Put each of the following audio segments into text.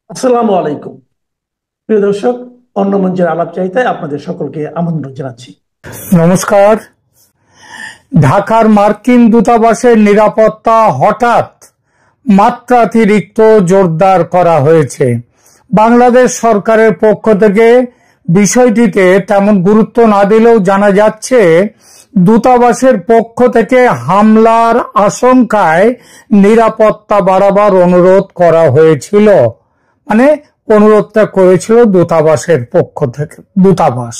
আসসালামু আলাইকুম। প্রিয় দর্শক, অন্য মঞ্চের আলাপ চাইতায় আপনাদের সকলকে আমন্ত্রণ জানাচ্ছি। নমস্কার। ঢাকার মার্কিন দূতাবাসের নিরাপত্তা হঠাৎ মাত্রাতিরিক্ত জোরদার করা হয়েছে। বাংলাদেশ সরকারের পক্ষ থেকে বিষয়টিতে তেমন গুরুত্ব না দিলেও জানা যাচ্ছে দূতাবাসের পক্ষ থেকে হামলার আশঙ্কায় নিরাপত্তা বাড়াবার অনুরোধ করা হয়েছিল। মানে অনুরোধটা করেছিল দূতাবাসের পক্ষ থেকে। দূতাবাস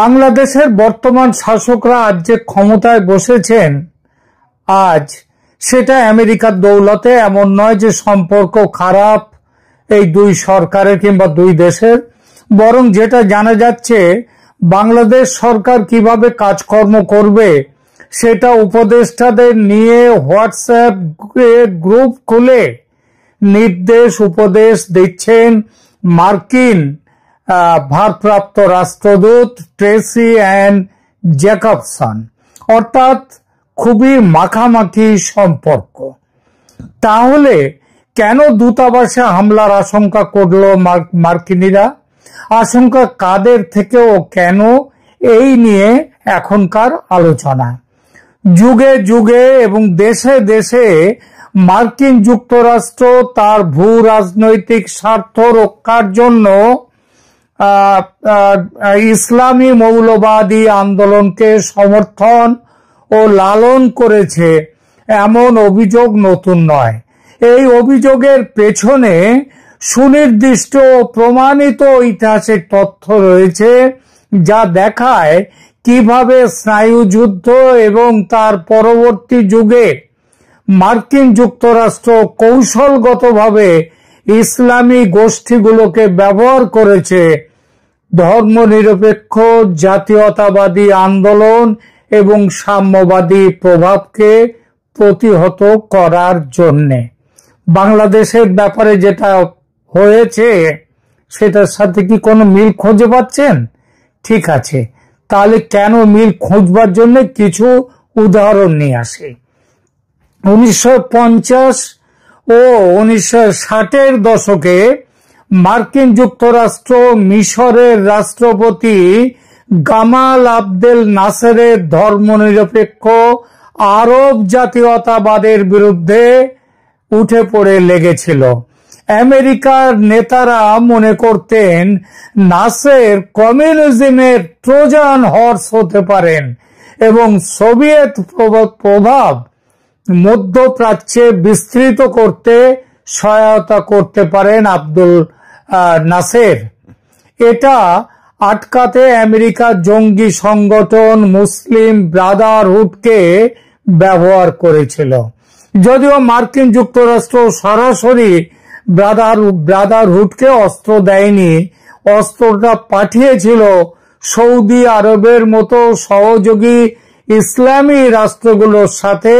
বাংলাদেশের বর্তমান শাসকরা আজ যে ক্ষমতায় বসেছেন আজ সেটা আমেরিকার দৌলতে এমন নয় যে সম্পর্ক খারাপ এই দুই সরকারের কিংবা দুই দেশের, বরং যেটা জানা যাচ্ছে বাংলাদেশ সরকার কিভাবে কাজকর্ম করবে সেটা উপদেষ্টাদের নিয়ে হোয়াটসঅ্যাপ গ্রুপ খুলে নির্দেশ উপদেশ দিচ্ছেন মার্কিন ভারপ্রাপ্ত রাষ্ট্রদূত ট্রেসি অ্যান জ্যাকবসন। অর্থাৎ খুবই মাখামাখি সম্পর্ক। তাহলে কেন দূতাবাসে হামলার আশঙ্কা করল মার্কিনীরা? আশঙ্কা কাদের থেকে ও কেন, এই নিয়ে এখনকার আলোচনা। যুগে যুগে এবং দেশে দেশে মার্কিন যুক্তরাষ্ট্র তার ভূ রাজনৈতিক স্বার্থ রক্ষার জন্য ইসলামী মৌলবাদী আন্দোলনকে সমর্থন ও লালন করেছে, এমন অভিযোগ নতুন নয়। এই অভিযোগের পেছনে সুনির্দিষ্ট ও প্রমাণিত ঐতিহাসিক তথ্য রয়েছে, যা দেখায় কিভাবে স্নায়ুযুদ্ধ এবং তার পরবর্তী যুগে মার্কিন যুক্তরাষ্ট্র কৌশলগতভাবে ইসলামী গোষ্ঠীগুলোকে ব্যবহার করেছে ধর্মনিরপেক্ষ জাতীয়তাবাদী আন্দোলন এবং সাম্যবাদী প্রভাবকে প্রতিহত করার জন্যে। বাংলাদেশের ব্যাপারে যেটা হয়েছে সেটার সাথে কি কোনো মিল খুঁজে পাচ্ছেন? ঠিক আছে, তাহলে কেন মিল খুঁজবার জন্য কিছু উদাহরণ নিয়ে আসি। 1950 ও 1960-এর দশকে মার্কিন যুক্তরাষ্ট্র মিশরের রাষ্ট্রপতি গামাল আবদেল নাসেরের ধর্মনিরপেক্ষ আরব জাতীয়তাবাদের বিরুদ্ধে উঠে পড়ে লেগেছিল। আমেরিকার নেতারা মনে করতেন নাসের কমিউনিজমের ট্রোজান হর্স হতে পারেন এবং সোভিয়েত প্রভাব মধ্যপ্রাচ্যে বিস্তৃত করতে সহায়তা করতে পারেন আব্দুল নাসের। এটা আটকাতে আমেরিকার জঙ্গি সংগঠন মুসলিম ব্রাদারহুডকে ব্যবহার করেছিল। যদিও মার্কিন যুক্তরাষ্ট্র সরাসরি ব্রাদারহুডকে অস্ত্র দেয়নি, অস্ত্রটা পাঠিয়েছিল সৌদি আরবের মতো সহযোগী ইসলামী রাষ্ট্রগুলোর সাথে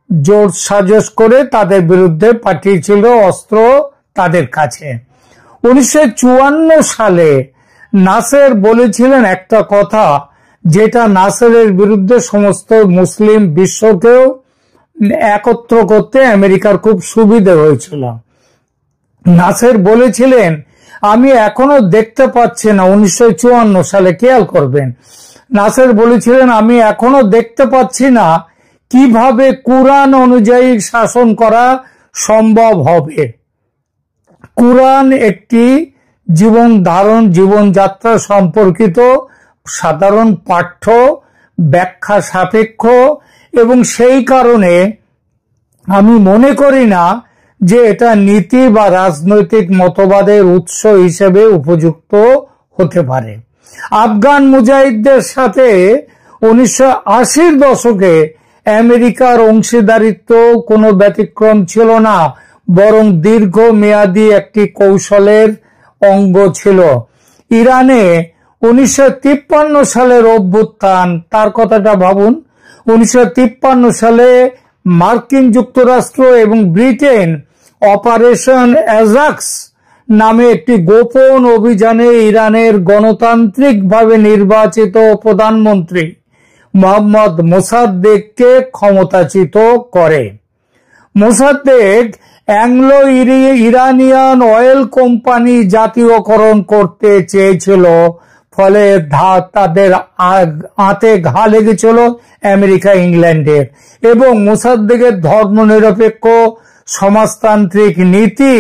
জোট সাজস করে তাদের বিরুদ্ধে পাঠিয়েছিল অস্ত্র তাদের কাছে। 1954 সালে নাসের বলেছিলেন একটা কথা, যেটা নাসেরের বিরুদ্ধে সমস্ত মুসলিম বিশ্বকেও একত্র করতে আমেরিকার খুব সুবিধে হয়েছিল। নাসের বলেছিলেন, আমি এখনো দেখতে পাচ্ছি না, 1954 সালে, খেয়াল করবেন, নাসের বলেছিলেন আমি এখনো দেখতে পাচ্ছি না কিভাবে কুরআন অনুযায়ী শাসন করা সম্ভব হবে। কুরআন একটি জীবনযাত্রা সম্পর্কিত সাধারণ পাঠ্য, ব্যাখ্যা সাপেক্ষ, এবং সেই কারণে আমি মনে করি না যে এটা নীতি বা রাজনৈতিক মতবাদের উৎস হিসেবে উপযুক্ত হতে পারে। আফগান মুজাহিদদের সাথে 1980-র দশকে আমেরিকার অংশীদারিত্ব কোনো ব্যতিক্রম ছিল না, বরং দীর্ঘমেয়াদী একটি কৌশলের অঙ্গ ছিল। ইরানে 1953 সালের অভ্যুত্থান, তার কথাটা ভাবুন। 1953 সালে মার্কিন যুক্তরাষ্ট্র এবং ব্রিটেন অপারেশন অ্যাজাক্স নামে একটি গোপন অভিযানে ইরানের গণতান্ত্রিকভাবে নির্বাচিত প্রধানমন্ত্রী মোহাম্মদ মোসাদ্দেককে ক্ষমতাচ্যুত করে। Mosaddegh Anglo Iranian oil company জাতীয়করণ করতে চেয়েছিল, ফলে তাদের আঁতে ঘা লেগেছিল আমেরিকা ইংল্যান্ডের। এবং মোসাদ্দেকের ধর্মনিরপেক্ষ সমাজতান্ত্রিক নীতি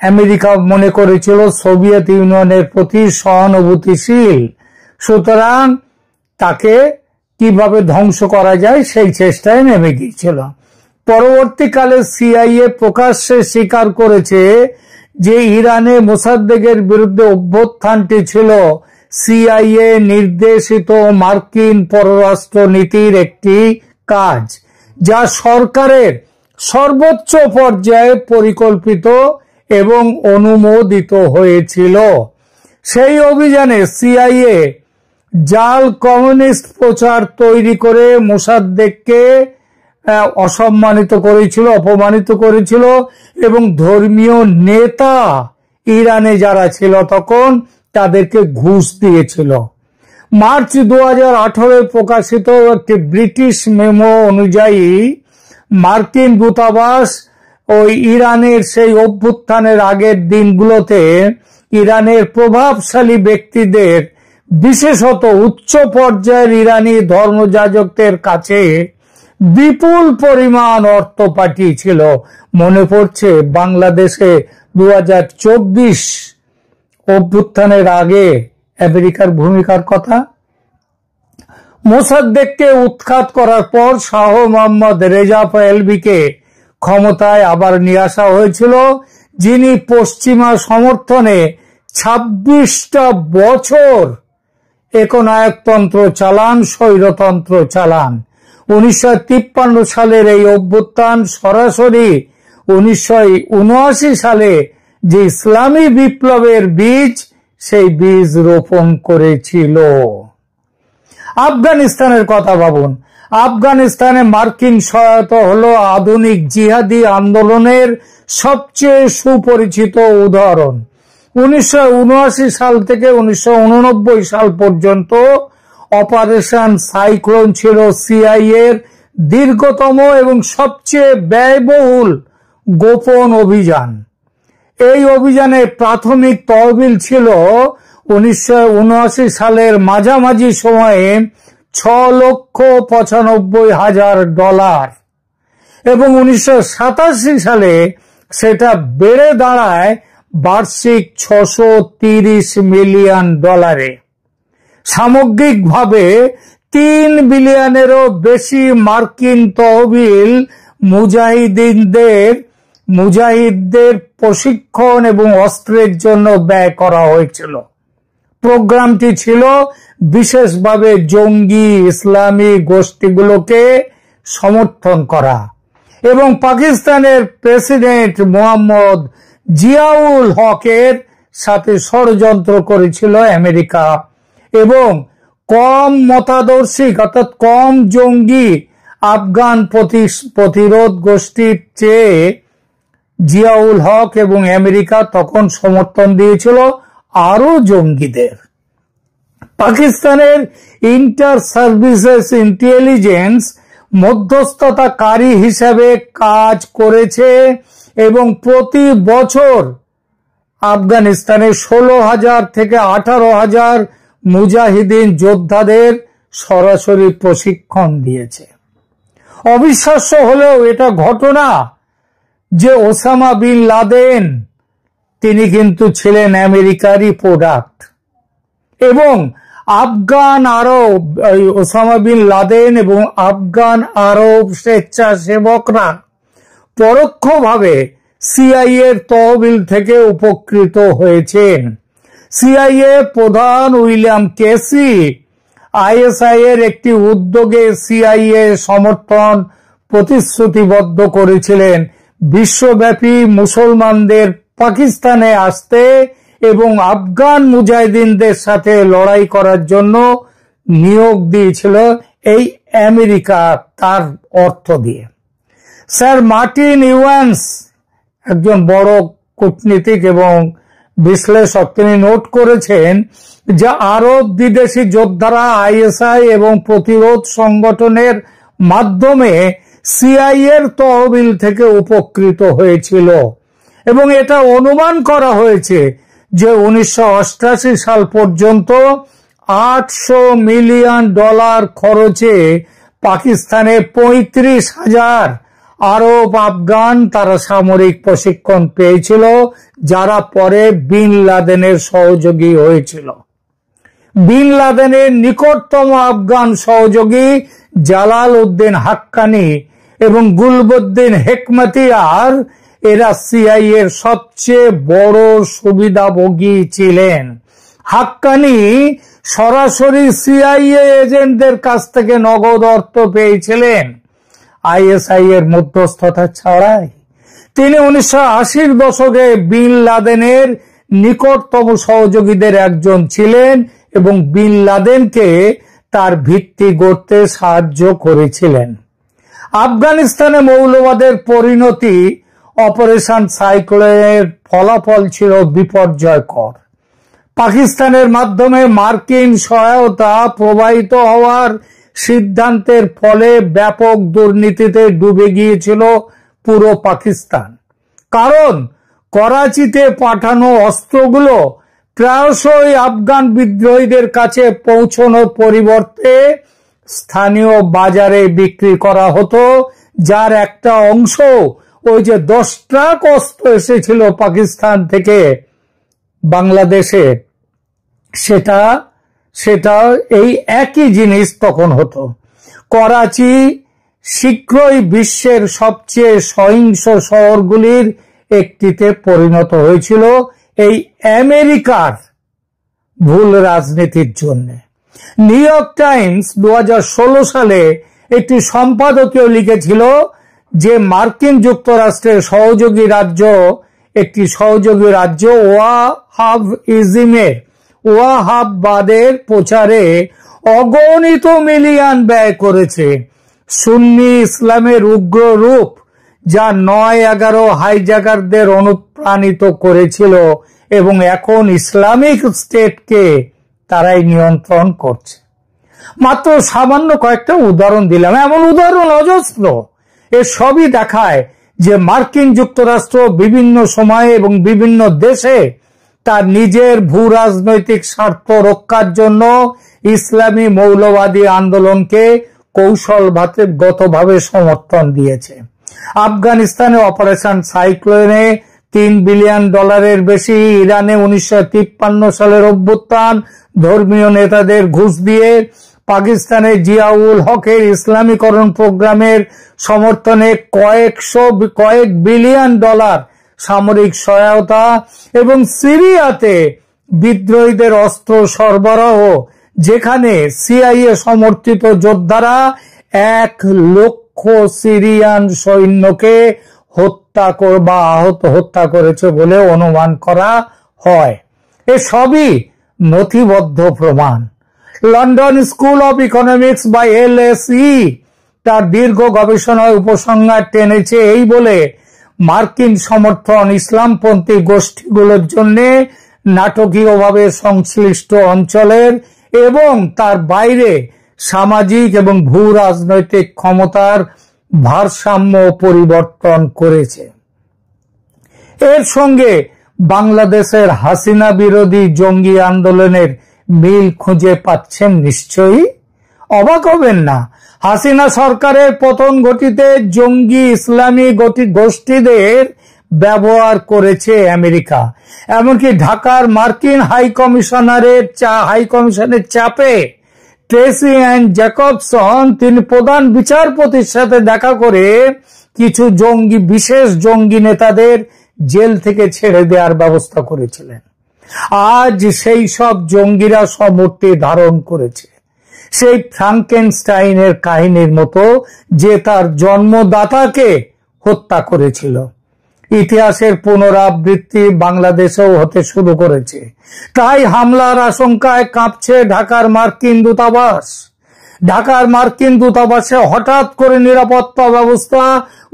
আমেরিকা মনে করেছিল সোভিয়েত ইউনিয়নের প্রতি সহানুভূতিশীল, সুতরাং তাকে কিভাবে ধ্বংস করা যায় সেই চেষ্টায় নেমে গিয়েছিল। পরবর্তীকালে সিআইএ প্রকাশ্যে স্বীকার করেছে যে ইরানে মোসাদ্দেকের বিরুদ্ধে অভ্যুত্থানটি ছিল সিআইএ নির্দেশিত মার্কিন পররাষ্ট্র নীতির একটি কাজ, যা সরকারের সর্বোচ্চ পর্যায়ে পরিকল্পিত এবং অনুমোদিত হয়েছিল। সেই অভিযানে সিআইএ জাল কমিউনিস্ট প্রচার তৈরি করে মোসাদ্দেককে অসম্মানিত করেছিল, অপমানিত করেছিল এবং ধর্মীয় নেতা ইরানে যারা ছিল তখন তাদেরকে ঘুষ দিয়েছিল। মার্চ 2018 প্রকাশিত একটি ব্রিটিশ মেমো অনুযায়ী মার্কিন দূতাবাস ওই ইরানের সেই অভ্যুত্থানের আগের দিনগুলোতে ইরানের প্রভাবশালী ব্যক্তিদের, বিশেষত উচ্চ পর্যায়ের ইরানি ধর্মযাজকদের কাছে বিপুল পরিমাণ অর্থ পাঠিয়েছিল। মনে পড়ছে বাংলাদেশে 2024 অভ্যুত্থানের আগে আমেরিকার ভূমিকার কথা। মোসাদ্দেককে উৎখাত করার পর শাহ মোহাম্মদ রেজা পাহলভিকে ক্ষমতায় আবার নিয়ে আসা হয়েছিল, যিনি পশ্চিমা সমর্থনে 26টা বছর একনায়কতন্ত্র চালান, স্বৈরতন্ত্র চালান। 1953 সালের এই অভ্যুত্থান সরাসরি 1979 সালে যে ইসলামী বিপ্লবের বীজ, সেই বীজ রোপণ করেছিল। আফগানিস্তানের কথা ভাবুন। আফগানিস্তানে মার্কিন সহায়তা হলো আধুনিক জিহাদি আন্দোলনের সবচেয়ে সুপরিচিত উদাহরণ। 1979 সাল থেকে 1989 সাল পর্যন্ত অপারেশন সাইক্লোন ছিল সিআইএর দীর্ঘতম এবং সবচেয়ে ব্যয়বহুল গোপন অভিযান। এই অভিযানে প্রাথমিক তহবিল ছিল 1979 সালের মাঝামাঝি সময়ে $6,95,000 এবং 1987 সালে সেটা বেড়ে দাঁড়ায় বার্ষিক $630 মিলিয়ন। সামগ্রিকভাবে $3 বিলিয়নেরও বেশি মার্কিন তহবিল মুজাহিদদের প্রশিক্ষণ এবং অস্ত্রের জন্য ব্যয় করা হয়েছিল। প্রোগ্রামটি ছিল বিশেষভাবে জঙ্গি ইসলামী গোষ্ঠীগুলোকে সমর্থন করা এবং পাকিস্তানের প্রেসিডেন্ট মোহাম্মদ জিয়াউল হকের সাথে ষড়যন্ত্র করেছিল আমেরিকা এবং কম মতাদর্শিক অর্থাৎ কম জঙ্গি আফগান প্রতিরোধ গোষ্ঠীর চেয়ে জিয়াউল হক এবং আমেরিকা তখন সমর্থন দিয়েছিল আরো জঙ্গিদের। পাকিস্তানের ইন্টার সার্ভিসেস ইন্টেলিজেন্স মধ্যস্থতাকারী হিসেবে কাজ করেছে এবং প্রতি বছর আফগানিস্তানে 16,000 থেকে 18,000 মুজাহিদিন যোদ্ধাদের সরাসরি প্রশিক্ষণ দিয়েছে। অবিশ্বাস্য হলেও এটা ঘটনা যে ওসামা বিন লাদেন তিনি কিন্তু ছিলেন আমেরিকারই প্রোডাক্ট এবং ওসামা বিন লাদেন এবং আফগান আরব স্বেচ্ছাসেবকরা পরোক্ষভাবে সিআইএর তহবিল থেকে উপকৃত হয়েছেন। সিআইএ প্রধান উইলিয়াম কেসি আইএসআই এর একটি উদ্যোগে সিআইএ সমর্থন প্রতিশ্রুতিবদ্ধ করেছিলেন বিশ্বব্যাপী মুসলমানদের পাকিস্তানে আসতে এবং আফগান মুজাহিদিনদের সাথে লড়াই করার জন্য নিয়োগ দিয়েছিল এই আমেরিকা তার অর্থ দিয়ে। স্যার মার্টিন ইউয়ান্স একজন বড় কূটনীতিক এবং বিশ্লেষক, তিনি নোট করেছেন যে আরব বিদেশি যোদ্ধারা আইএসআই এবং প্রতিরোধ সংগঠনের মাধ্যমে সিআইএর তহবিল থেকে উপকৃত হয়েছিল এবং এটা অনুমান করা হয়েছে যে 1988 সাল পর্যন্ত $800 মিলিয়ন খরচে পাকিস্তানে 35,000 আরব আফগান তারা সামরিক প্রশিক্ষণ পেয়েছিল, যারা পরে বিন লাদেনের সহযোগী হয়েছিল। বিন লাদেনের নিকটতম আফগান সহযোগী জালাল উদ্দিন হাক্কানি এবং গুলবুদ্দিন হেকমাতিয়ার এরা সিআইএ এর সবচেয়ে বড় সুবিধাভোগী ছিলেন। হাক্কানি সরাসরি সিআইএ এজেন্টদের কাছ থেকে নগদ অর্থ পেয়েছিলেন আইএসআই এর মধ্যস্থতা ছাড়াই। তিনি 1980-র দশকে বিন লাদেনের নিকটতম সহযোগীদের একজন ছিলেন এবং বিন লাদেনকে তার ভিত্তি গড়তে সাহায্য করেছিলেন। আফগানিস্তানে মৌলবাদের পরিণতি অপারেশন সাইক্লোনের ফলাফল ছিল বিপর্যয়কর। পাকিস্তানের মাধ্যমে মার্কিন সহায়তা প্রবাহিত হওয়ার সিদ্ধান্তের ফলে ব্যাপক দুর্নীতিতে ডুবে গিয়েছিল পুরো পাকিস্তান। কারণ করাচিতে পাঠানো অস্ত্রগুলো প্রায়শই আফগান বিদ্রোহীদের কাছে পৌঁছানোর পরিবর্তে স্থানীয় বাজারে বিক্রি করা হতো, যার একটা অংশ ওই যে 10 ট্রাক অস্ত্র এসেছিল পাকিস্তান থেকে বাংলাদেশে, সেটা এই একই জিনিস তখন হতো। করাচি শীঘ্রই বিশ্বের সবচেয়ে সহিংস শহরগুলির একটিতে পরিণত হয়েছিল এই আমেরিকার ভুল রাজনীতির জন্য। নিউ ইয়র্ক টাইমস 2016 সালে একটি সম্পাদকীয় লিখেছিল যে মার্কিন যুক্তরাষ্ট্রের একটি সহযোগী রাজ্য ওয়াহাববাদের প্রচারে অগণিত মিলিয়ন ব্যয় করেছে। সুন্নি ইসলামের উগ্র রূপ যা 9/11 হাইজ্যাকারদের অনুপ্রাণিত করেছিল এবং এখন ইসলামিক স্টেটকে তারাই নিয়ন্ত্রণ করছে। মাত্র সামান্য কয়েকটা উদাহরণ দিলাম, এমন উদাহরণ অজস্র। এর সবই দেখায় যে মার্কিন যুক্তরাষ্ট্র বিভিন্ন সময়ে এবং বিভিন্ন দেশে তার নিজের ভূ রাজনৈতিক স্বার্থ রক্ষার জন্য ইসলামী মৌলবাদী আন্দোলনকে কৌশলগতভাবে সমর্থন দিয়েছে। আফগানিস্তানে অপারেশন সাইক্লোনে $3 বিলিয়ন বেশি, ইরানে 1953 সালের অভ্যুত্থান, ধর্মীয় নেতাদের ঘুষ দিয়ে পাকিস্তানে জিয়াউল হকের ইসলামীকরণ প্রোগ্রামের সমর্থনে কয়েক বিলিয়ন ডলার সামরিক সহায়তা এবং সিরিয়াতে বিদ্রোহীদের অস্ত্র সরবরাহ, যেখানে সিআইএ সমর্থিত যোদ্ধারা 1 লক্ষ সিরিয়ান সৈন্যকে হত্যা করেছে বলে অনুমান করা হয়। এসবই নথিবদ্ধ প্রমাণ। লন্ডন স্কুল অব ইকোনমিক্স বা LSE তার দীর্ঘ গবেষণায় উপসংহার টেনেছে এই বলে, মার্কিন সমর্থন ইসলামপন্থী গোষ্ঠীগুলোর জন্য নাটকীয়ভাবে সংশ্লিষ্ট অঞ্চলের এবং তার বাইরে সামাজিক এবং ভূ রাজনৈতিক ক্ষমতার ভারসাম্য পরিবর্তন করেছে। এর সঙ্গে বাংলাদেশের হাসিনা বিরোধী জঙ্গি আন্দোলনের মিল খুঁজে পাচ্ছেন নিশ্চয়ই। অবাক হবেন না, হাসিনা সরকারের পতন ঘটিতে জঙ্গি ইসলামী গোষ্ঠীদের ব্যবহার করেছে আমেরিকা। এমনকি ঢাকার মার্কিন হাইকমিশনের চাপে ট্রেসি অ্যান্ড জ্যাকবসন তিনি প্রধান বিচারপতির সাথে দেখা করে কিছু বিশেষ জঙ্গি নেতাদের জেল থেকে ছেড়ে দেওয়ার ব্যবস্থা করেছিলেন। আজ সেই সব জঙ্গিরা মূর্তি ধারণ করেছে, সেই ফ্রাঙ্কেনস্টাইনের কাহিনীর মতো, যে তার জন্মদাতাকে হত্যা করেছিল। ইতিহাসের পুনরাবৃত্তি বাংলাদেশেও হতে শুরু করেছে। তাই হামলার আশঙ্কায় কাঁপছে ঢাকার মার্কিন দূতাবাস। ঢাকার মার্কিন দূতাবাসে হঠাৎ করে নিরাপত্তা ব্যবস্থা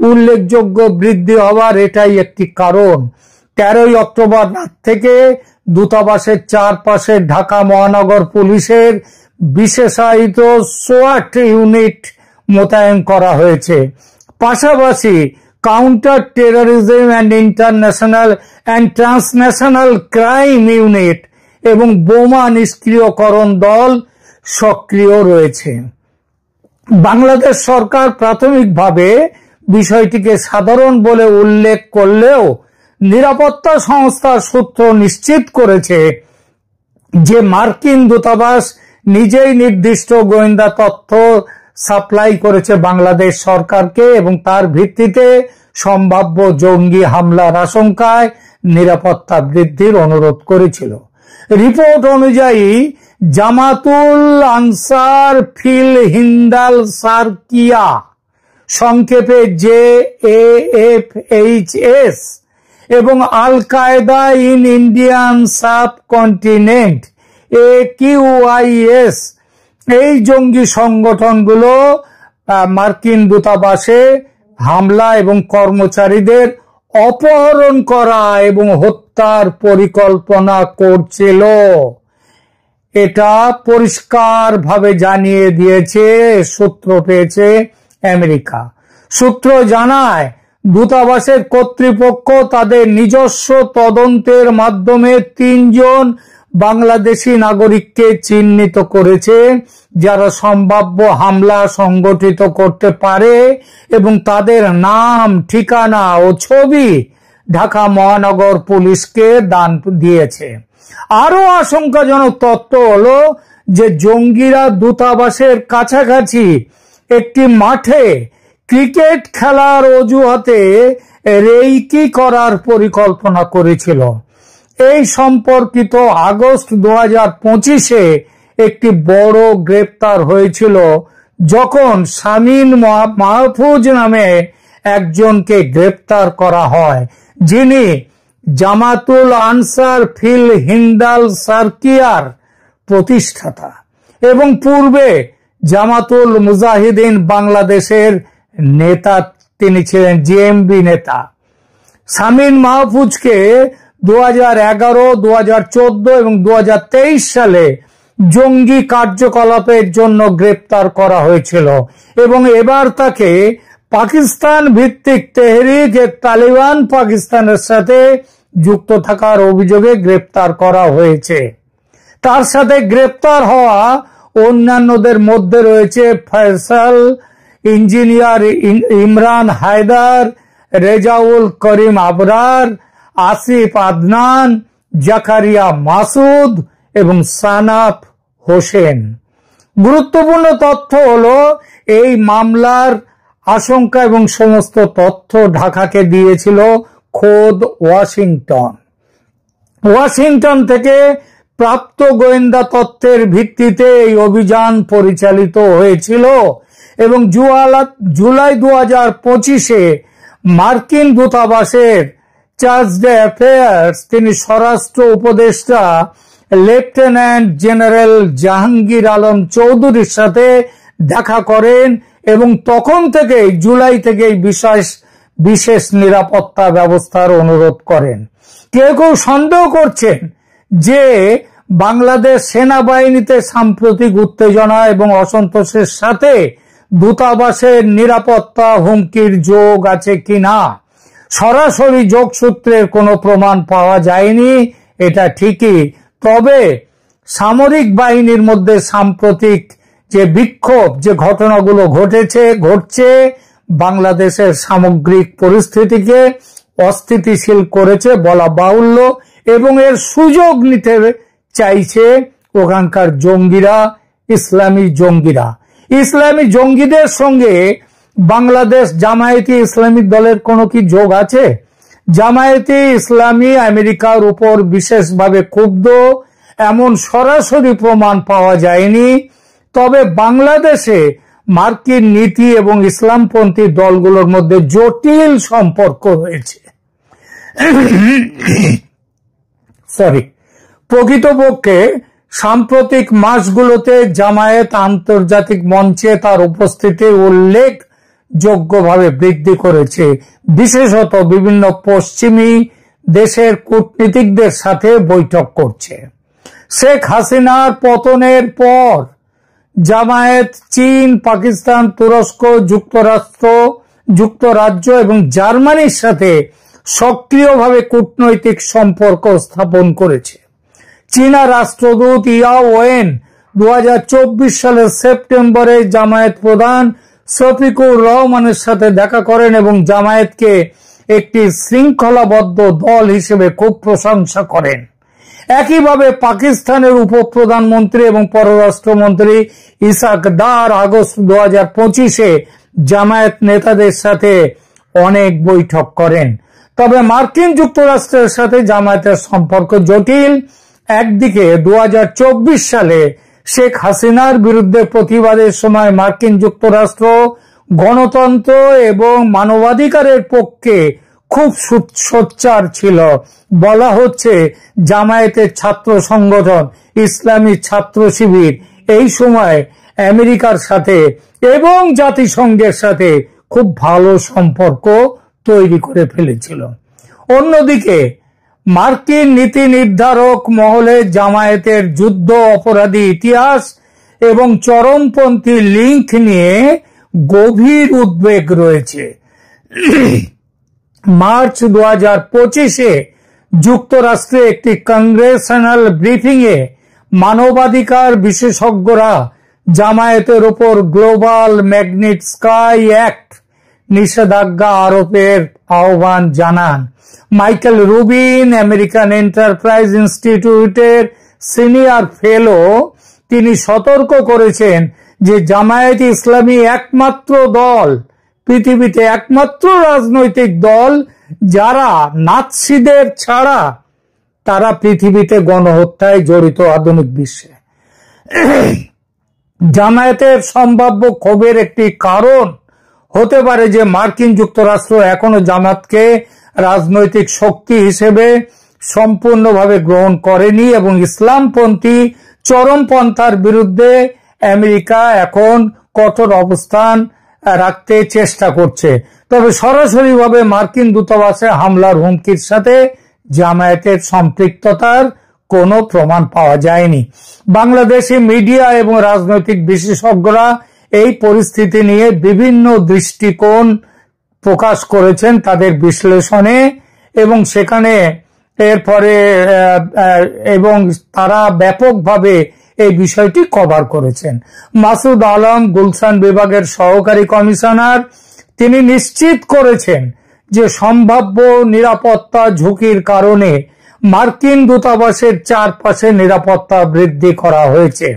উল্লেখযোগ্য বৃদ্ধি হওয়ার এটাই একটি কারণ। 13 অক্টোবর রাত থেকে দূতাবাসের চারপাশে ঢাকা মহানগর পুলিশের বিশেষায়িত সোয়াট ইউনিট মোতায়েন করা হয়েছে। পাশাপাশি counter terrorism and transnational crime unit এবং বোমা নিষ্ক্রিয়করণ দল সক্রিয় রয়েছে। বাংলাদেশ সরকার প্রাথমিকভাবে বিষয়টিকে সাধারণ বলে উল্লেখ করলেও নিরাপত্তা সংস্থার সূত্র নিশ্চিত করেছে যে মার্কিন দূতাবাস নিজেই নির্দিষ্ট গোয়েন্দা তথ্য সাপ্লাই করেছে বাংলাদেশ সরকারকে এবং তার ভিত্তিতে সম্ভাব্য জঙ্গি হামলার আশঙ্কায় নিরাপত্তা বৃদ্ধির অনুরোধ করেছিল। রিপোর্ট অনুযায়ী জামাতুল আনসার ফিল হিন্দাল সার্কিয়া, সংক্ষেপে JAFHS, এবং আল কায়দা ইন ইন্ডিয়ান সাবকন্টিনেন্ট AQIS, এই জঙ্গি সংগঠনগুলো মার্কিন দূতাবাসে হামলা এবং কর্মচারীদের অপহরণ করা এবং হত্যার পরিকল্পনা করছিল। এটা পরিষ্কারভাবে জানিয়ে দিয়েছে, সূত্র পেয়েছে আমেরিকা। সূত্র জানায় দূতাবাসের কর্তৃপক্ষ তাদের নিজস্ব তদন্তের মাধ্যমে 3 জন বাংলাদেশি নাগরিককে চিহ্নিত করেছে যারা সম্ভাব্য হামলা সংগঠিত করতে পারে এবং তাদের নাম, ঠিকানা ও ছবি ঢাকা মহানগর পুলিশকে দান দিয়েছে। আরো আশঙ্কাজনক তথ্য হলো যে জঙ্গিরা দূতাবাসের কাছাকাছি একটি মাঠে ক্রিকেট খেলার অজুহাতে রেইকি করার পরিকল্পনা করেছিল। এই সম্পর্কিত আগস্ট 2025-এ একটি বড় গ্রেপ্তার হয়েছিল যখন শামীম মাহফুজ নামে একজনকে গ্রেপ্তার করা হয়, যিনি জামাতুল আনসার ফিল হিন্দাল সার্কিয়ার প্রতিষ্ঠাতা এবং পূর্বে জামাতুল মুজাহিদিন বাংলাদেশের নেতা। তিনি ছিলেন JMB নেতা। শামীম মাহফুজকে 2011, 2014 এবং 2023 সালে জঙ্গি কার্যকলাপের জন্য গ্রেপ্তার করা হয়েছিল এবং এবার তাকে পাকিস্তান ভিত্তিক তেহরিক-ই-তালিবান পাকিস্তানের সাথে যুক্ত থাকার অভিযোগে গ্রেপ্তার করা হয়েছে। তার সাথে গ্রেপ্তার হওয়া অন্যান্যদের মধ্যে রয়েছে ফয়সাল, ইঞ্জিনিয়ার ইমরান হায়দার, রেজাউল করিম আবরার, আসিফ আদনান, জাকারিয়া মাসুদ এবং সানাফ হোসেন। গুরুত্বপূর্ণ তথ্য হলো এই মামলার আশঙ্কা এবং সমস্ত তথ্য ঢাকাকে দিয়েছিল খোদ ওয়াশিংটন থেকে প্রাপ্ত গোয়েন্দা তথ্যের ভিত্তিতে এই অভিযান পরিচালিত হয়েছিল এবং জুলাই 2025-এ মার্কিন দূতাবাসের চার্জ ডে অ্যাফেয়ার্স তিনি স্বরাষ্ট্র উপদেষ্টা লেফটেন্যান্ট জেনারেল জাহাঙ্গীর আলম চৌধুরীর সাথে দেখা করেন এবং তখন থেকে জুলাই থেকে বিশেষ নিরাপত্তা ব্যবস্থার অনুরোধ করেন। কেউ কেউ সন্দেহ করছেন যে বাংলাদেশ সেনাবাহিনীতে সাম্প্রতিক উত্তেজনা এবং অসন্তোষের সাথে দূতাবাসের নিরাপত্তা হুমকির যোগ আছে কিনা। সরাসরি যোগসূত্রের কোনো প্রমাণ পাওয়া যায়নি, এটা ঠিকই। তবে সামরিক বাহিনীর মধ্যে সাম্প্রতিক যে বিক্ষোভ, যে ঘটনাগুলো ঘটছে বাংলাদেশের সামগ্রিক পরিস্থিতিকে অস্থিতিশীল করেছে বলা বাহুল্য এবং এর সুযোগ নিতে চাইছে ওখানকার জঙ্গিরা, ইসলামী জঙ্গিদের সঙ্গে বাংলাদেশ জামায়াতে ইসলামী দলের কোনো কি যোগ আছে? জামায়াতে ইসলামী আমেরিকার উপর বিশেষভাবে ক্ষুব্ধ এমন সরাসরি প্রমাণ পাওয়া যায়নি। তবে বাংলাদেশে মার্কিন নীতি এবং ইসলামপন্থী দলগুলোর মধ্যে জটিল সম্পর্ক রয়েছে। প্রকৃতপক্ষে সাম্প্রতিক মাসগুলোতে জামায়াত আন্তর্জাতিক মঞ্চে তার উপস্থিতি উল্লেখযোগ্যভাবে বৃদ্ধি করেছে, বিশেষত বিভিন্ন পশ্চিমী দেশের কূটনীতিকদের সাথে বৈঠক করছে। শেখ হাসিনার পতনের পর জামায়াত চীন, পাকিস্তান, তুরস্ক, যুক্তরাষ্ট্র যুক্তরাজ্য এবং জার্মানির সাথে সক্রিয়ভাবে কূটনৈতিক সম্পর্ক স্থাপন করেছে। চীনা রাষ্ট্রদূত ইয়া ওয়েন 2024 সালের সেপ্টেম্বরে জামায়াত প্রধান শফিকুর রহমানের সাথে দেখা করেন এবং জামায়াতকে একটি শৃঙ্খলাবদ্ধ দল হিসেবে খুব প্রশংসা করেন। একইভাবে পাকিস্তানের উপপ্রধানমন্ত্রী এবং পররাষ্ট্রমন্ত্রী ইসাক দার আগস্ট 2025-এ জামায়াত নেতাদের সাথে অনেক বৈঠক করেন। তবে মার্কিন যুক্তরাষ্ট্রের সাথে জামায়াতের সম্পর্ক জটিল। একদিকে 2024 সালে শেখ হাসিনার বিরুদ্ধে প্রতিবাদের সময় মার্কিন যুক্তরাষ্ট্র গণতন্ত্র এবং মানবাধিকারের পক্ষে খুব সোচ্চার ছিল। বলা হচ্ছে জামায়াতের ছাত্র সংগঠন ইসলামী ছাত্র শিবির এই সময় আমেরিকার সাথে এবং জাতিসংঘের সাথে খুব ভালো সম্পর্ক তৈরি করে ফেলেছিল। অন্যদিকে মার্কিন নীতি নির্ধারক মহলে জামায়াতের যুদ্ধ অপরাধী ইতিহাস এবং চরমপন্থী লিঙ্ক নিয়ে গভীর উদ্বেগ রয়েছে। মার্চ 2025-এ যুক্তরাষ্ট্রে একটি কংগ্রেশনাল ব্রিফিংয়ে মানবাধিকার বিশেষজ্ঞরা জামায়াতের উপর গ্লোবাল ম্যাগনিটস্কাই অ্যাক্ট নিষেধাজ্ঞা আরোপের আহ্বান জানান। মাইকেল রুবিন আমেরিকান এন্টারপ্রাইজ ইনস্টিটিউটের সিনিয়র ফেলো, তিনি সতর্ক করেছেন যে জামায়াত ইসলামী একমাত্র দল, পৃথিবীতে একমাত্র রাজনৈতিক দল যারা নাৎসিদের ছাড়া তারা পৃথিবীতে গণহত্যায় জড়িত আধুনিক বিশ্বে। জামায়াতের সম্ভাব্য ক্ষোভের একটি কারণ হতে পারে যে মার্কিন যুক্তরাষ্ট্র এখনো জামায়াতকে রাজনৈতিক শক্তি হিসেবে সম্পূর্ণভাবে গ্রহণ করেনি এবং ইসলামপন্থী চরমপন্থার বিরুদ্ধে আমেরিকা এখন কঠোর অবস্থান রাখতে চেষ্টা করছে। তবে সরাসরিভাবে মার্কিন দূতাবাসে হামলার হুমকির সাথে জামায়াতের সম্পৃক্ততার কোনো প্রমাণ পাওয়া যায়নি। বাংলাদেশি মিডিয়া এবং রাজনৈতিক বিশেষজ্ঞরা এই পরিস্থিতি নিয়ে বিভিন্ন দৃষ্টিকোণ প্রকাশ করেছেন তাদের বিশ্লেষণে এবং সেখানে এরপরে এবং তারা ব্যাপকভাবে এই বিষয়টি কভার করেছেন। মাসুদ আলম গুলশান বিভাগের সহকারী কমিশনার, তিনি নিশ্চিত করেছেন যে সম্ভাব্য নিরাপত্তা ঝুঁকির কারণে মার্কিন দূতাবাসের চারপাশে নিরাপত্তা বৃদ্ধি করা হয়েছে।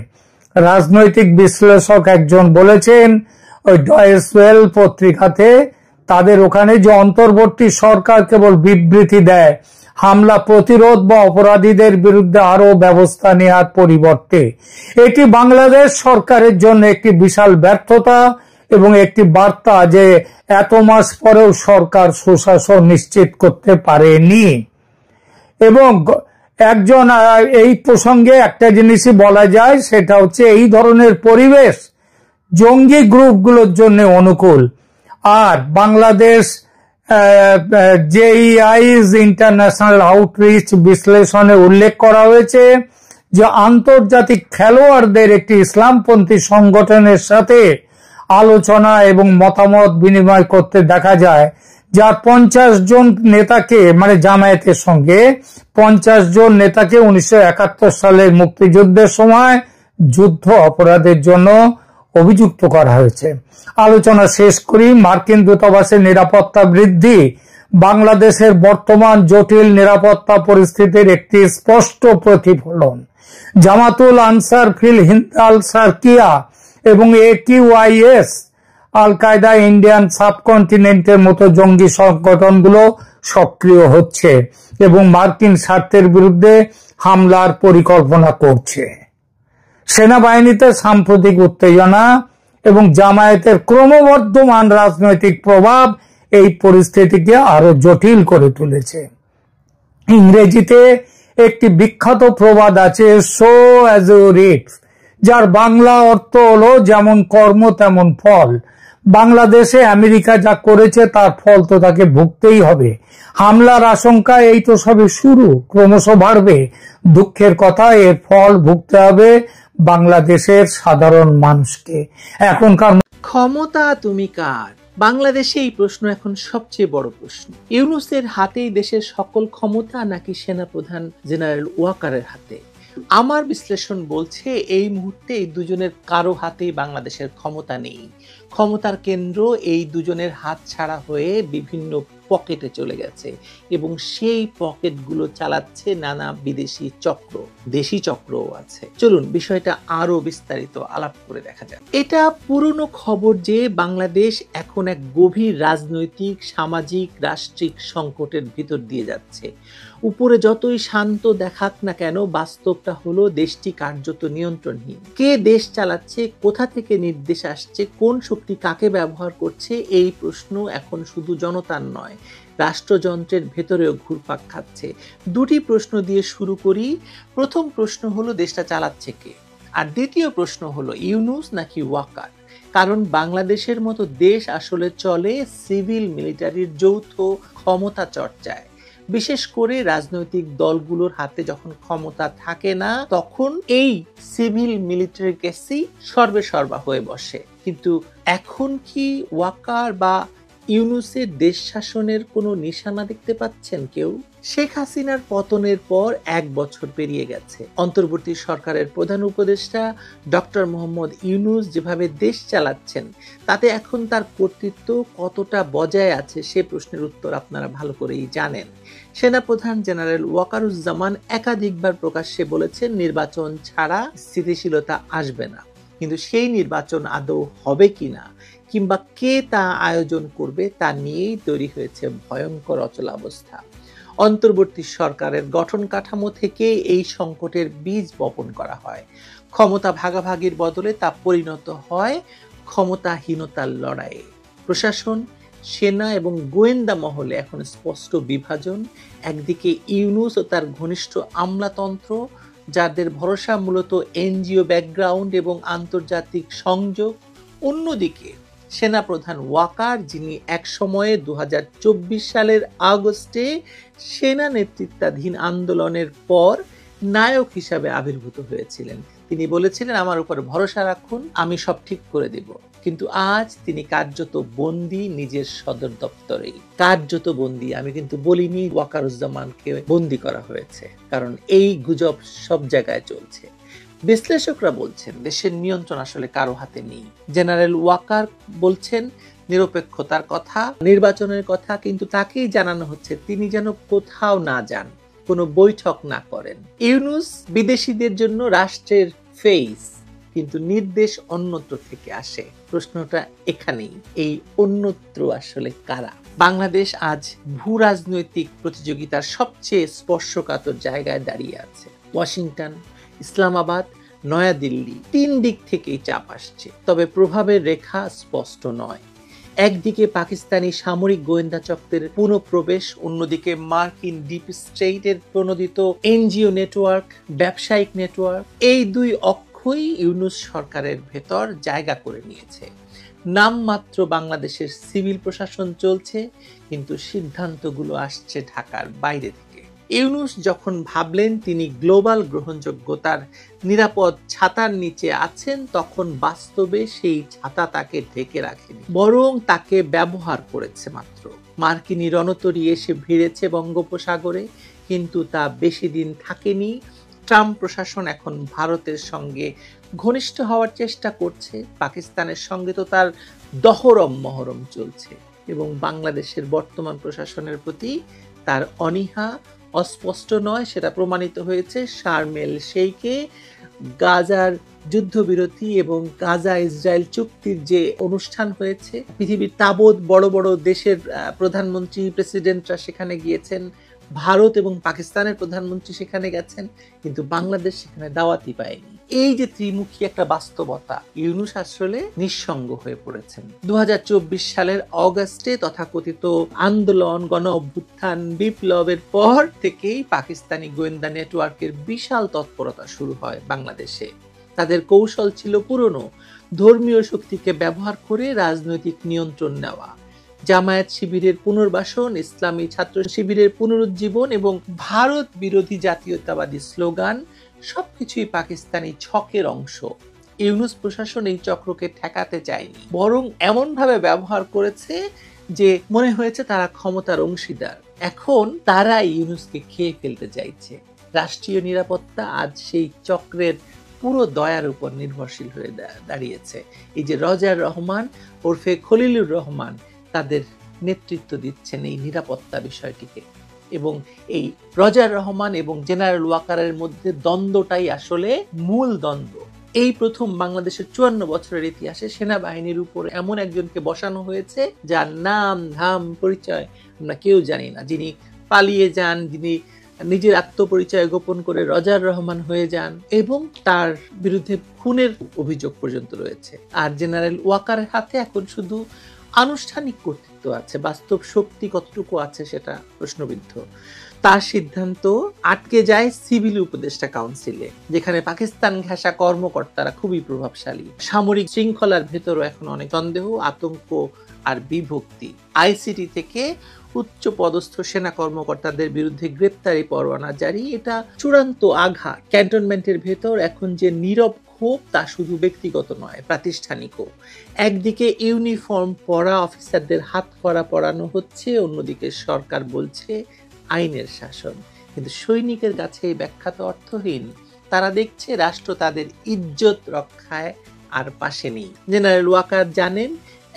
রাজনৈতিক বিশ্লেষক একজন বলেছেন ওই ডয়েচ ওয়েল পত্রিকাতে তাদের ওখানে যে অন্তর্বর্তী সরকার কেবল বিবৃতি দেয় হামলা প্রতিরোধ বা অপরাধীদের বিরুদ্ধে আরো ব্যবস্থা নেওয়ার পরিবর্তে, এটি বাংলাদেশ সরকারের জন্য একটি বিশাল ব্যর্থতা এবং একটি বার্তা যে এত মাস পরেও সরকার সুশাসন নিশ্চিত করতে পারেনি। এবং একজন এই প্রসঙ্গে একটা জিনিসই বলা যায়, সেটা হচ্ছে এই ধরনের পরিবেশ জঙ্গি গ্রুপগুলোর জন্য অনুকূল। আর বাংলাদেশ জেইআই's ইন্টারন্যাশনাল আউটরিচ বিশ্লেষণে উল্লেখ করা হয়েছে যে আন্তর্জাতিক খেলোয়াড়দের একটি ইসলামপন্থী সংগঠনের সাথে আলোচনা এবং মতামত বিনিময় করতে দেখা যায়, যার 50 জন নেতাকে মানে জামায়াতের সঙ্গে 50 জন নেতাকে 1971 সালের মুক্তিযুদ্ধের সময় যুদ্ধ অপরাধের জন্য অভিযুক্ত করা হয়েছে। আলোচনা শেষ করি। মার্কিন দূতাবাসের নিরাপত্তা বৃদ্ধি বাংলাদেশের বর্তমান জটিল নিরাপত্তা পরিস্থিতির একটি স্পষ্ট প্রতিফলন। জামাতুল আনসার ফিল হিন্দ আল সার্কিয়া এবং AQIS আল কায়দা ইন্ডিয়ান সাবকন্টিনেন্টের মতো জঙ্গি সংগঠনগুলো সক্রিয় হচ্ছে এবং মার্কিন স্বার্থের বিরুদ্ধে হামলার পরিকল্পনা করছে। সেনাবাহিনীতে সাম্প্রতিক উত্তেজনা এবং জামায়াতের ক্রমবর্ধমান রাজনৈতিক প্রভাব এই পরিস্থিতিকে আরো জটিল করে তুলেছে। ইংরেজিতে একটি বিখ্যাত প্রবাদ আছে, সো অ্যাজ ইউ রিপ, যার বাংলা অর্থ হলো যেমন কর্ম তেমন ফল। বাংলাদেশে আমেরিকা যা করেছে তার ফল তো তাকে ভুগতেই হবে। হামলার আশঙ্কা এই তো সবে শুরু, ক্রমশ বাড়বে। দুঃখের কথা, এর ফল ভুগতে হবে বাংলাদেশের সাধারণ মানুষকে। এখনকার ক্ষমতা তুমি কার? বাংলাদেশে এই প্রশ্ন এখন সবচেয়ে বড় প্রশ্ন। ইউনূসের হাতেই দেশের সকল ক্ষমতা নাকি সেনাপ্রধান জেনারেল ওয়াকারের হাতে? আমার বিশ্লেষণ বলছে এই মুহূর্তে এই দুজনের কারো হাতেই বাংলাদেশের ক্ষমতা নেই। ক্ষমতার কেন্দ্র এই দুজনের হাত ছাড়া হয়ে বিভিন্ন পকেটে চলে গেছে এবং সেই পকেটগুলো চালাচ্ছে নানা বিদেশি চক্র, দেশি চক্রও আছে। চলুন বিষয়টা আরো বিস্তারিত আলাপ করে দেখা যাক। এটা পুরনো খবর যে বাংলাদেশ এখন এক গভীর রাজনৈতিক, সামাজিক, রাষ্ট্রিক সংকটের ভিতর দিয়ে যাচ্ছে। উপরে যতই শান্ত দেখাক না কেন, বাস্তবটা হলো দেশটি কার্যত নিয়ন্ত্রণহীন। কে দেশ চালাচ্ছে, কোথা থেকে নির্দেশ আসছে, কোন শক্তি কাকে ব্যবহার করছে, এই প্রশ্ন এখন শুধু জনতার নয়, রাষ্ট্রযন্ত্রের ভেতরেও ঘুরপাক খাচ্ছে। দুটি প্রশ্ন দিয়ে শুরু করি। প্রথম প্রশ্ন হলো দেশটা চালাচ্ছে কে, আর দ্বিতীয় প্রশ্ন হলো ইউনূস নাকি ওয়াকার। কারণ বাংলাদেশের মতো দেশ আসলে চলে সিভিল মিলিটারির যৌথ ক্ষমতা চর্চায়। বিশেষ করে রাজনৈতিক দলগুলোর হাতে যখন ক্ষমতা থাকে না, তখন এই সিভিল মিলিটারি কেসই সর্বেসর্বা হয়ে বসে। কিন্তু এখন কি ওয়াকার বা ইউনূসের দেশ শাসনের কোনো নিশানা দেখতে পাচ্ছেন কেউ? শেখ হাসিনার পতনের পর 1 বছর পেরিয়ে গেছে। অন্তর্বর্তী সরকারের প্রধান উপদেষ্টা ডক্টর মোহাম্মদ ইউনূস যেভাবে দেশ চালাচ্ছেন, তাতে এখন তার কর্তৃত্ব কতটা বজায় আছে সে প্রশ্নের উত্তর আপনারা ভালো করেই জানেন। সেনাপ্রধান জেনারেল ওয়াকারুজ্জামান একাধিকবার প্রকাশ্যে বলেছেন নির্বাচন ছাড়া স্থিতিশীলতা আসবে না। কিন্তু সেই নির্বাচন আদৌ হবে কিনা কিংবা কে তা আয়োজন করবে তা নিয়েই তৈরি হয়েছে ভয়ঙ্কর অচলাবস্থা। অন্তর্বর্তী সরকারের গঠন কাঠামো থেকে এই সংকটের বীজ বপন করা হয়। ক্ষমতা ভাগাভাগির বদলে তা পরিণত হয় ক্ষমতাহীনতার লড়াইয়ে। প্রশাসন, সেনা এবং গোয়েন্দা মহলে এখন স্পষ্ট বিভাজন। একদিকে ইউনূস ও তার ঘনিষ্ঠ আমলাতন্ত্র, যাদের ভরসা মূলত এনজিও ব্যাকগ্রাউন্ড এবং আন্তর্জাতিক সংযোগ। অন্যদিকে সেনাপ্রধান ওয়াকার, যিনি এক সময়ে 2024 সালের আগস্টে সেনা নেতৃত্বাধীন আন্দোলনের পর নায়ক হিসাবে আবির্ভূত হয়েছিলেন। তিনি বলেছিলেন আমার উপর ভরসা রাখুন, আমি সব ঠিক করে দেব। কিন্তু আজ তিনি কার্যত বন্দী নিজের সদর দপ্তরেই। কার্যত বন্দী, আমি কিন্তু বলিনি ওয়াকারুজ্জামানকে বন্দী করা হয়েছে, কারণ এই গুজব সব জায়গায় চলছে। বিশ্লেষকরা বলছেন দেশের নিয়ন্ত্রণ আসলে কারো হাতে নেই। জেনারেল ওয়াকার বলছেন নিরপেক্ষতার কথা, নির্বাচনের কথা, কিন্তু তাকেই জানানো হচ্ছে তিনি যেন কোথাও না যান, কোনো বৈঠক না করেন। ইউনূস বিদেশিদের জন্য রাষ্ট্রের ফেস, কিন্তু নির্দেশ অন্যত্র থেকে আসে। প্রশ্নটা এখানেই, এই অন্যত্র আসলে কারা? বাংলাদেশ আজ ভূ রাজনৈতিক প্রতিযোগিতার সবচেয়ে স্পর্শকাতর জায়গায় দাঁড়িয়ে আছে। ওয়াশিংটন, ইসলামাবাদ, নয়াদিল্লি, 3 দিক থেকেই চাপ আসছে, তবে প্রভাবের রেখা স্পষ্ট নয়। একদিকে পাকিস্তানি সামরিক গোয়েন্দা চক্রের পুনঃপ্রবেশ, অন্যদিকে মার্কিন ডিপ স্টেটের প্রণোদিত এনজিও নেটওয়ার্ক, ব্যবসায়িক নেটওয়ার্ক। এই দুই অক্ষই ইউনূস সরকারের ভেতর জায়গা করে নিয়েছে। নামমাত্র বাংলাদেশের সিভিল প্রশাসন চলছে, কিন্তু সিদ্ধান্তগুলো আসছে ঢাকার বাইরে থেকে। ইউনূস যখন ভাবলেন তিনি গ্লোবাল গ্রহণযোগ্যতার নিরাপদ ছাতার নিচে আছেন, তখন বাস্তবে সেই ছাতা তাকে ঢেকে রাখেনি, বরং তাকে ব্যবহার করেছে মাত্র। মার্কিনী রণতরী এসে ভিড়েছে বঙ্গোপসাগরে, কিন্তু তা বেশি দিন থাকেনি। ট্রাম্প প্রশাসন এখন ভারতের সঙ্গে ঘনিষ্ঠ হওয়ার চেষ্টা করছে, পাকিস্তানের সঙ্গে তো তার দহরম মহরম চলছে, এবং বাংলাদেশের বর্তমান প্রশাসনের প্রতি তার অনীহা অস্পষ্ট নয়, সেটা প্রমাণিত হয়েছে শারম এল শেইখে গাজার যুদ্ধবিরতি এবং গাজা ইসরায়েল চুক্তির যে অনুষ্ঠান হয়েছে। পৃথিবীর তাবৎ বড় বড় দেশের প্রধানমন্ত্রী, প্রেসিডেন্টরা সেখানে গিয়েছেন, ভারত এবং পাকিস্তানের প্রধানমন্ত্রী সেখানে গেছেন, কিন্তু বাংলাদেশ সেখানে দাওয়াতই পায়নি। এই যে ত্রিমুখী একটা বাস্তবতা, ইউনূস আসলে নিঃসঙ্গ হয়ে পড়েছেন। 2024 সালের অগাস্টে তথাকথিত আন্দোলন, গণ অভ্যুত্থান, বিপ্লবের পর থেকেই পাকিস্তানি গোয়েন্দা নেটওয়ার্কের বিশাল তৎপরতা শুরু হয় বাংলাদেশে। তাদের কৌশল ছিল পুরনো, ধর্মীয় শক্তিকে ব্যবহার করে রাজনৈতিক নিয়ন্ত্রণ নেওয়া। জামায়াত শিবিরের পুনর্বাসন, ইসলামী ছাত্র শিবিরের পুনরুজ্জীবন এবং ভারত বিরোধী জাতীয়তাবাদী স্লোগান সবকিছুই পাকিস্তানি ছকের অংশ। ইউনূস প্রশাসন এই চক্রকে ঠেকাতে চায়নি, বরং এমনভাবে ব্যবহার করেছে যে মনে হয়েছে তারা ক্ষমতার অংশীদার। এখন তারা ইউনূসকে খেয়ে ফেলতে চাইছে। রাষ্ট্রীয় নিরাপত্তা আজ সেই চক্রের পুরো দয়ার উপর নির্ভরশীল হয়ে দাঁড়িয়েছে। এই যে রজার রহমান ওরফে খলিলুর রহমান তাদের নেতৃত্ব দিচ্ছেন এই নিরাপত্তা বিষয়টিকে, এবং এই রজার রহমান এবং জেনারেল ওয়াকারের মধ্যে দ্বন্দ্বটাই আসলে মূল দ্বন্দ্ব। এই প্রথম বাংলাদেশের 54 বছরের ইতিহাসে সেনাবাহিনীর উপর এমন একজনকে বসানো হয়েছে যার নাম ধাম পরিচয় আমরা কেউ জানি না, যিনি পালিয়ে যান, যিনি নিজের আত্মপরিচয় গোপন করে রজার রহমান হয়ে যান, এবং তার বিরুদ্ধে খুনের অভিযোগ পর্যন্ত রয়েছে। আর জেনারেল ওয়াকারের হাতে এখন শুধু আনুষ্ঠানিক কর্তৃত্ব আছে, বাস্তব শক্তি কতটুকু আছে সেটা প্রশ্নবিদ্ধ। তার সিদ্ধান্ত আটকে যায় সিভিল উপদেষ্টা কাউন্সিলে, যেখানে পাকিস্তান ঘেঁষা কর্মকর্তারা খুবই প্রভাবশালী। সামরিক শৃঙ্খলার ভেতরও এখন অনেক সন্দেহ, আতঙ্ক আর বিভক্তি। আইসিটি থেকে উচ্চ পদস্থ সেনা কর্মকর্তাদের বিরুদ্ধে গ্রেপ্তারি পরোয়ানা জারি, এটা চূড়ান্ত আঘাত। ক্যান্টনমেন্টের ভেতর এখন যে নীরব ক্ষোভ তা শুধু ব্যক্তিগত নয়, প্রাতিষ্ঠানিকও। একদিকে ইউনিফর্ম পরা অফিসারদের হাত করা পরানো হচ্ছে, অন্যদিকে সরকার বলছে আইনের শাসন। কিন্তু সৈনিকের কাছে এই ব্যাখ্যা তো অর্থহীন। তারা দেখছে রাষ্ট্র তাদের ইজ্জত রক্ষায় আর পাশে নেই। জেনারেল ওয়াকার জানেন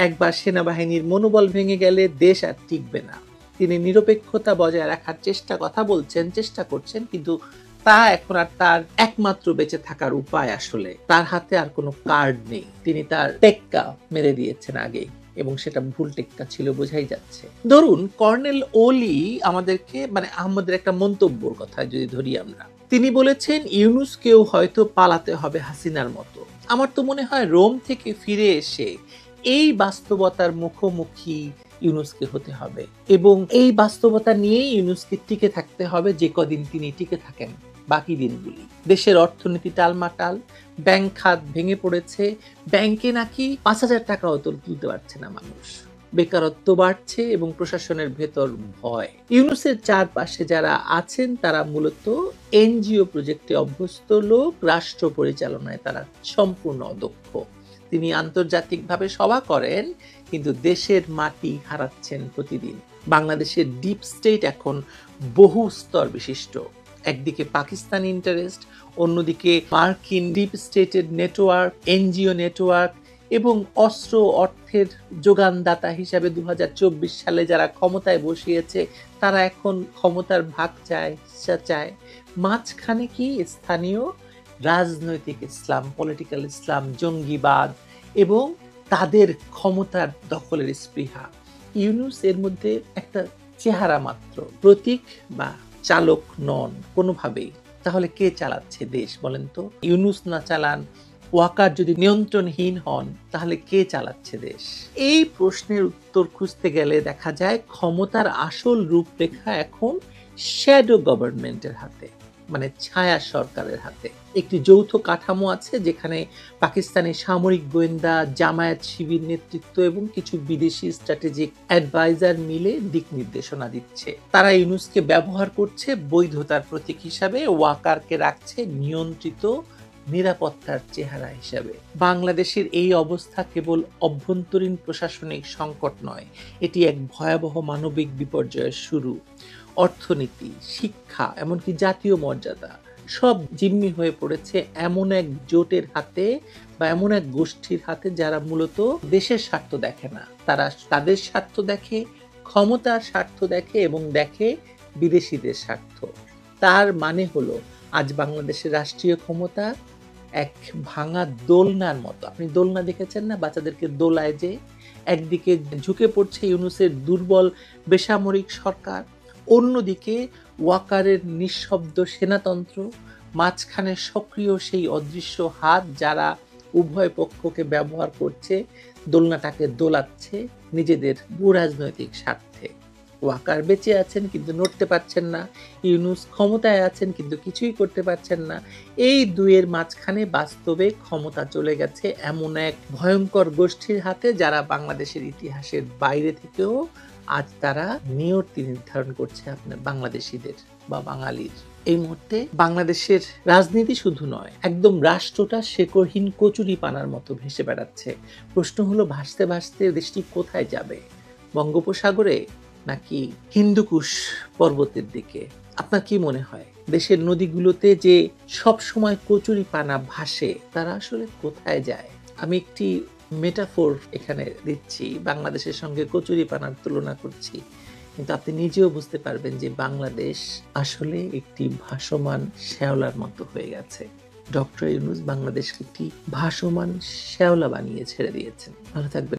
একবার সেনাবাহিনীর মনোবল ভেঙে গেলে দেশ আর টিকবে না। তিনি নিরপেক্ষতা বজায় রাখার চেষ্টা করছেন, কিন্তু তা এখন আর তার একমাত্র বেঁচে থাকার উপায়। আসলে তার হাতে আর কোনো কার্ড নেই। তিনি তার টেক্কা মেরে দিয়েছেন আগেই, এবং সেটা ভুল টেক্কা ছিল বোঝাই যাচ্ছে। ধরুন কর্নেল ওলি আমাদের একটা মন্তব্যর কথা যদি ধরি আমরা, তিনি বলেছেন ইউনূসকেও হয়তো পালাতে হবে হাসিনার মতো। আমার তো মনে হয় রোম থেকে ফিরে এসে এই বাস্তবতার মুখোমুখি ইউনূসকে হতে হবে, এবং এই বাস্তবতা নিয়েই ইউনূসকে টিকে থাকতে হবে যে কদিন তিনি টিকে থাকেন বাকি দিনগুলি। দেশের অর্থনীতি টালমাটাল, ব্যাংক খাত ভেঙে পড়েছে, ব্যাংকে নাকি 5,000 টাকাও তুলতে পারছে না মানুষ, বেকারত্ব বাড়ছে এবং প্রশাসনের ভেতর ভয়। ইউনূসের চারপাশে যারা আছেন তারা মূলত এনজিও প্রজেক্টে অভ্যস্ত লোক, রাষ্ট্র পরিচালনায় তারা সম্পূর্ণ অদক্ষ। তিনি আন্তর্জাতিকভাবে সভা করেন, কিন্তু দেশের মাটি হারাচ্ছেন প্রতিদিন। বাংলাদেশের ডিপ স্টেট এখন বহু স্তর বিশিষ্ট। একদিকে পাকিস্তান ইন্টারেস্ট, অন্যদিকে মার্কিন ডিপ স্টেটের নেটওয়ার্ক, এনজিও নেটওয়ার্ক, এবং অস্ত্র অর্থের যোগানদাতা হিসাবে 2024 সালে যারা ক্ষমতায় বসিয়েছে তারা এখন ক্ষমতার ভাগ চায়। মাঝখানে কি স্থানীয় রাজনৈতিক ইসলাম, পলিটিক্যাল ইসলাম, জঙ্গিবাদ এবং তাদের ক্ষমতার দখলের স্পৃহা। ইউনূস এর মধ্যে একটা চেহারা মাত্র, প্রতীক বা চালক নন কোনোভাবেই। তাহলে কে চালাচ্ছে দেশ বলেন তো? ইউনূস না চালান, ওয়াকার যদি নিয়ন্ত্রণহীন হন, তাহলে কে চালাচ্ছে দেশ? এই প্রশ্নের উত্তর খুঁজতে গেলে দেখা যায় ক্ষমতার আসল রূপরেখা এখন শ্যাডো গভর্নমেন্টের হাতে, মানে ছায়া সরকারের হাতে। একটি যৌথ কাঠামো আছে যেখানে পাকিস্তানি সামরিক গোয়েন্দা, জামায়াত শিবির নেতৃত্ব এবং কিছু বিদেশি স্ট্র্যাটেজিক অ্যাডভাইজার মিলে দিক নির্দেশনা দিচ্ছে। তারা ইউনূসকে ব্যবহার করছে বৈধতার প্রতীক হিসাবে, ওয়াকারকে রাখছে নিয়ন্ত্রিত নিরাপত্তার চেহারা হিসাবে। বাংলাদেশের এই অবস্থা কেবল অভ্যন্তরীণ প্রশাসনিক সংকট নয়, এটি এক ভয়াবহ মানবিক বিপর্যয়ের শুরু। অর্থনীতি, শিক্ষা, এমনকি জাতীয় মর্যাদা সব জিম্মি হয়ে পড়েছে এমন এক জোটের হাতে বা এমন এক গোষ্ঠীর হাতে যারা মূলত দেশের স্বার্থ দেখে না। তারা তাদের স্বার্থ দেখে, ক্ষমতার স্বার্থ দেখে এবং দেখে বিদেশিদের স্বার্থ। তার মানে হলো আজ বাংলাদেশের রাষ্ট্রীয় ক্ষমতা এক ভাঙা দোলনার মতো। আপনি দোলনা দেখেছেন না, বাচ্চাদেরকে দোলায় যে? একদিকে ঝুঁকে পড়ছে ইউনূসের দুর্বল বেসামরিক সরকার, অন্যদিকে ওয়াকারের নিঃশব্দ সেনাতন্ত্র, মাঝখানে সক্রিয় সেই অদৃশ্য হাত যারা উভয় পক্ষকে ব্যবহার করছে, দোলনাটাকে দোলাচ্ছে নিজেদের ভূরাজনৈতিক স্বার্থে। ওয়াকার বেঁচে আছেন কিন্তু নড়তে পারছেন না, ইউনূস ক্ষমতায় আছেন কিন্তু কিছুই করতে পারছেন না। এই দুয়ের মাঝখানে বাস্তবে ক্ষমতা চলে গেছে এমন এক ভয়ঙ্কর গোষ্ঠীর হাতে যারা বাংলাদেশের ইতিহাসের বাইরে থেকেও আজ তারা নিয়তি নির্ধারণ করছে আপনার বাংলাদেশিদের। বা বাঙালির এই মুহূর্তে বাংলাদেশের রাজনীতি শুধু নয়, একদম রাষ্ট্রটা শেকড়হীন কচুরি পানার মতো ভেসে বেড়াচ্ছে। প্রশ্ন হলো, ভাসতে ভাসতে দেশটি কোথায় যাবে? বঙ্গোপসাগরে নাকি হিন্দুকুশ পর্বতের দিকে? আপনার কি মনে হয়, দেশের নদীগুলোতে যে সব সময় কচুরি পানা ভাসে, তারা আসলে কোথায় যায়? আমি একটি মেটাফোর এখানে দিচ্ছি, বাংলাদেশের সঙ্গে কচুরি পানার তুলনা করছি, কিন্তু আপনি নিজেও বুঝতে পারবেন যে বাংলাদেশ আসলে একটি ভাসমান শ্যাওলার মতো হয়ে গেছে। ডক্টর ইউনূস বাংলাদেশকে একটি ভাসমান শ্যাওলা বানিয়ে ছেড়ে দিয়েছেন। ভালো থাকবেন।